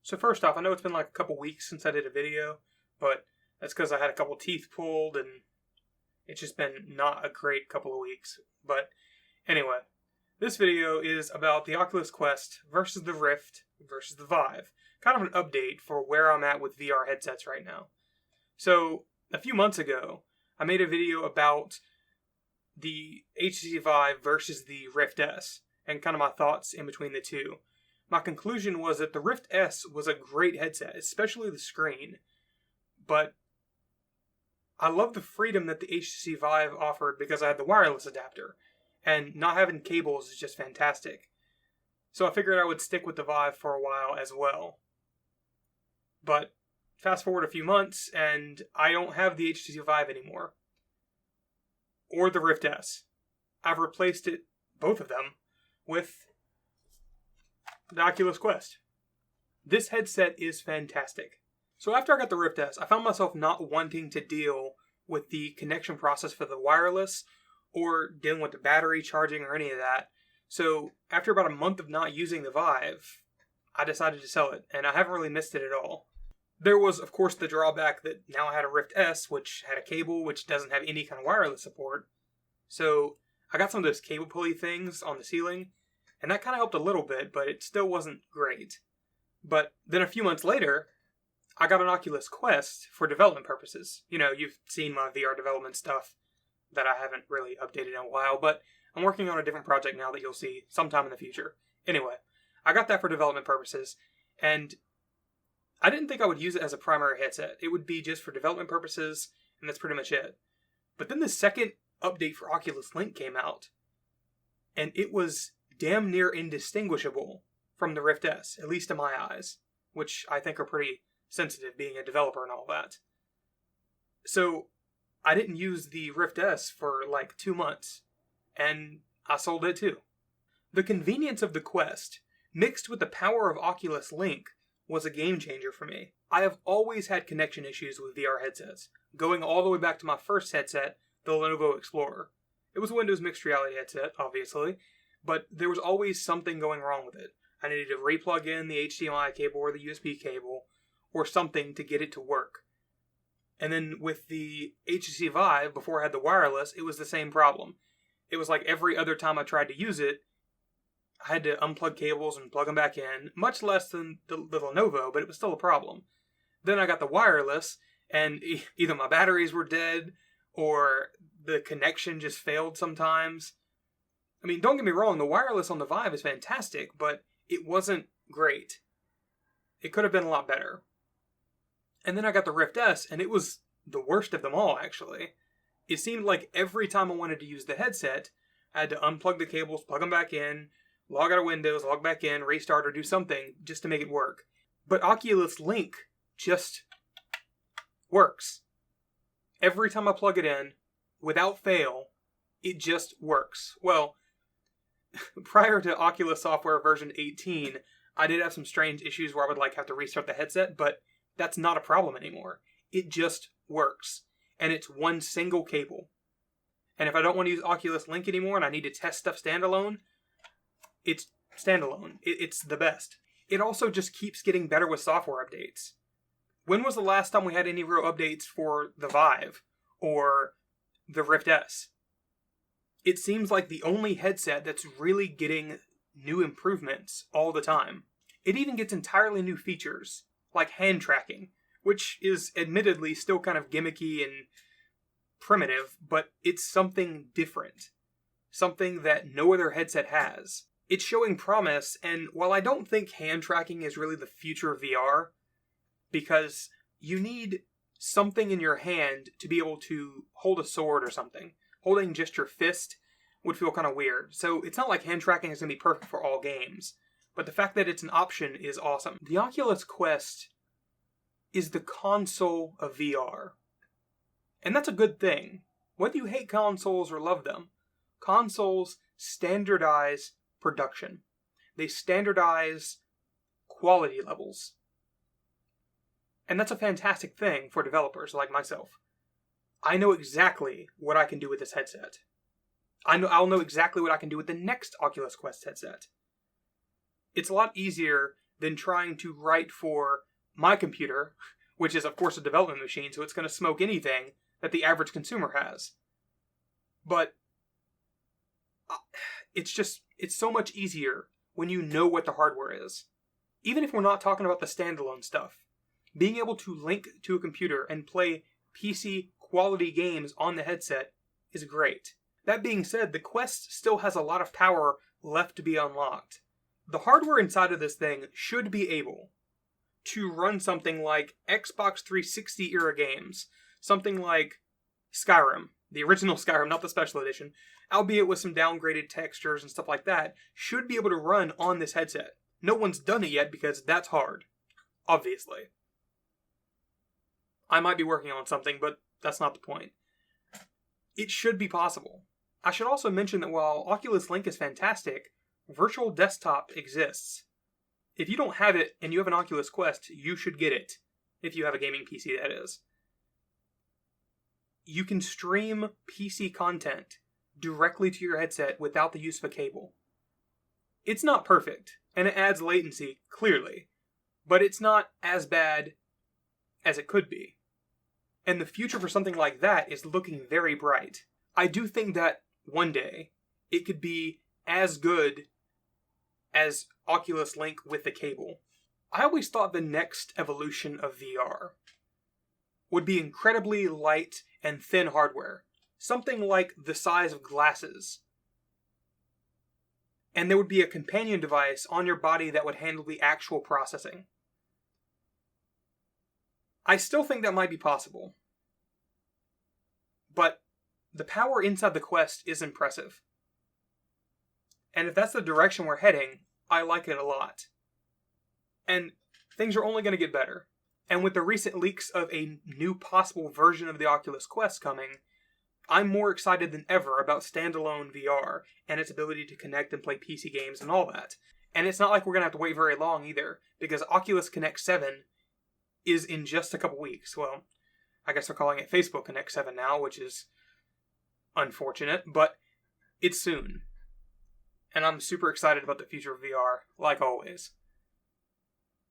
So first off, I know it's been like a couple weeks since I did a video, but that's because I had a couple teeth pulled and it's just been not a great couple of weeks. But anyway, this video is about the Oculus Quest versus the Rift versus the Vive. Kind of an update for where I'm at with VR headsets right now. So a few months ago, I made a video about the HTC Vive versus the Rift S and kind of my thoughts in between the two. My conclusion was that the Rift S was a great headset, especially the screen, but I love the freedom that the HTC Vive offered because I had the wireless adapter, and not having cables is just fantastic. So I figured I would stick with the Vive for a while as well. But fast forward a few months, and I don't have the HTC Vive anymore, or the Rift S. I've replaced it, both of them, with the Oculus Quest. This headset is fantastic. So after I got the Rift S, I found myself not wanting to deal with the connection process for the wireless or dealing with the battery charging or any of that. So after about a month of not using the Vive, I decided to sell it, and I haven't really missed it at all. There was, of course, the drawback that now I had a Rift S, which had a cable, which doesn't have any kind of wireless support. So I got some of those cable pulley things on the ceiling, and that kind of helped a little bit, but it still wasn't great. But then a few months later, I got an Oculus Quest for development purposes. You know, you've seen my VR development stuff that I haven't really updated in a while, but I'm working on a different project now that you'll see sometime in the future. Anyway, I got that for development purposes, and I didn't think I would use it as a primary headset. It would be just for development purposes, and that's pretty much it. But then the second update for Oculus Link came out, and it was damn near indistinguishable from the Rift S, at least in my eyes, which I think are pretty sensitive, being a developer and all that. So I didn't use the Rift S for like 2 months, and I sold it too. The convenience of the Quest, mixed with the power of Oculus Link, was a game changer for me. I have always had connection issues with VR headsets, going all the way back to my first headset, the Lenovo Explorer. It was a Windows mixed reality headset, obviously, but there was always something going wrong with it. I needed to replug in the HDMI cable or the USB cable or something to get it to work. And then with the HTC Vive, before I had the wireless, it was the same problem. It was like every other time I tried to use it, I had to unplug cables and plug them back in, much less than the Lenovo, but it was still a problem. Then I got the wireless, and either my batteries were dead, or the connection just failed sometimes. I mean, don't get me wrong, the wireless on the Vive is fantastic, but it wasn't great. It could have been a lot better. And then I got the Rift S, and it was the worst of them all, actually. It seemed like every time I wanted to use the headset, I had to unplug the cables, plug them back in, log out of Windows, log back in, restart, or do something just to make it work. But Oculus Link just works. Every time I plug it in, without fail, it just works. Well, prior to Oculus software version 18, I did have some strange issues where I would have to restart the headset, but that's not a problem anymore. It just works. And it's one single cable. And if I don't want to use Oculus Link anymore and I need to test stuff standalone, it's standalone. It's the best. It also just keeps getting better with software updates. When was the last time we had any real updates for the Vive or the Rift S? It seems like the only headset that's really getting new improvements all the time. It even gets entirely new features, like hand tracking, which is admittedly still kind of gimmicky and primitive, but it's something different. Something that no other headset has. It's showing promise, and while I don't think hand tracking is really the future of VR, because you need something in your hand to be able to hold a sword or something. Holding just your fist would feel kind of weird. So it's not like hand tracking is going to be perfect for all games, but the fact that it's an option is awesome. The Oculus Quest is the console of VR. And that's a good thing. Whether you hate consoles or love them, consoles standardize production. They standardize quality levels. And that's a fantastic thing for developers like myself. I know exactly what I can do with this headset. I'll know exactly what I can do with the next Oculus Quest headset. It's a lot easier than trying to write for my computer, which is of course a development machine, so it's going to smoke anything that the average consumer has. But it's so much easier when you know what the hardware is. Even if we're not talking about the standalone stuff, being able to link to a computer and play PC quality games on the headset is great. That being said, the Quest still has a lot of power left to be unlocked. The hardware inside of this thing should be able to run something like Xbox 360 era games, something like Skyrim, the original Skyrim, not the special edition, albeit with some downgraded textures and stuff like that, should be able to run on this headset. No one's done it yet because that's hard, obviously. I might be working on something, but that's not the point. It should be possible. I should also mention that while Oculus Link is fantastic, Virtual Desktop exists. If you don't have it and you have an Oculus Quest, you should get it. If you have a gaming PC, that is. You can stream PC content directly to your headset without the use of a cable. It's not perfect, and it adds latency, clearly, but it's not as bad as it could be. And the future for something like that is looking very bright. I do think that one day it could be as good as Oculus Link with the cable. I always thought the next evolution of VR would be incredibly light and thin hardware. Something like the size of glasses. And there would be a companion device on your body that would handle the actual processing. I still think that might be possible. But the power inside the Quest is impressive. And if that's the direction we're heading, I like it a lot. And things are only going to get better. And with the recent leaks of a new possible version of the Oculus Quest coming, I'm more excited than ever about standalone VR and its ability to connect and play PC games and all that. And it's not like we're going to have to wait very long either, because Oculus Connect 7 is in just a couple weeks. Well, I guess they're calling it Facebook Connect 7 now, which is unfortunate, but it's soon. And I'm super excited about the future of VR, like always.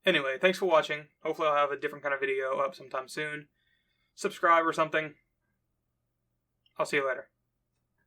Anyway, thanks for watching. Hopefully I'll have a different kind of video up sometime soon. Subscribe or something. I'll see you later.